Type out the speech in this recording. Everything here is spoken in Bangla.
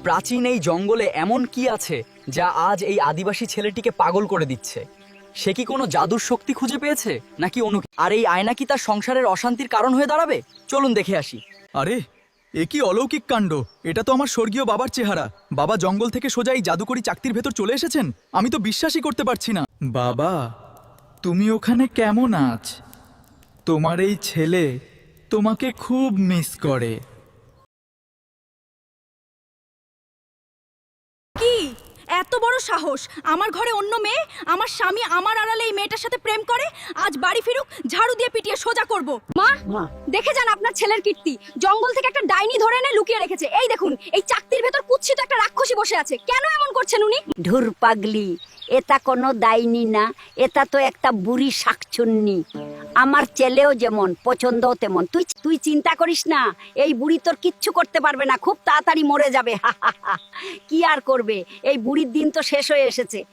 প্রাচীন এই জঙ্গলে এমন কি আছে যা আজ এই আদিবাসী ছেলেটিকে পাগল করে দিচ্ছে? সে কি কোনো জাদুর শক্তি খুঁজে পেয়েছে নাকি আর এই আয়না কি তার সংসারের অশান্তির কারণ হয়ে দাঁড়াবে? চলুন দেখে আসি। আরে, এ কি অলৌকিক কাণ্ড! এটা তো আমার স্বর্গীয় বাবার চেহারা। বাবা জঙ্গল থেকে সোজা এই জাদুকরি চাকতির ভেতর চলে এসেছেন। আমি তো বিশ্বাসই করতে পারছি না। বাবা, তুমি ওখানে কেমন আছ? তোমার এই ছেলে তোমাকে খুব মিস করে। কি এত বড় সাহস! আমার ঘরে অন্য মেয়ে, আমার স্বামী আমার আড়ালে এই মেয়েটার সাথে প্রেম করে। আজ বাড়ি ফিরুক, ঝাড়ু দিয়ে পিটিয়ে সোজা করব। মা, দেখে যান আপনার ছেলের কীর্তি। জঙ্গল থেকে একটা ডাইনি ধরে এনে লুকিয়ে রেখেছে। এই দেখুন, এই চাকতির ভেতর কুৎসিত একটা রাক্ষসী বসে আছে। কেন এমন করছেন উনি? ধুর পাগলি, এটা কোনো ডাইনি না, এটা তো একটা বুড়ি শাকচুন্নি। আমার ছেলেও যেমন, পছন্দও তেমন। তুই চিন্তা করিস না, এই বুড়ি তোর কিচ্ছু করতে পারবে না, খুব তাড়াতাড়ি মরে যাবে। কি আর করবে, এই বুড়ির দিন তো শেষ হয়ে এসেছে।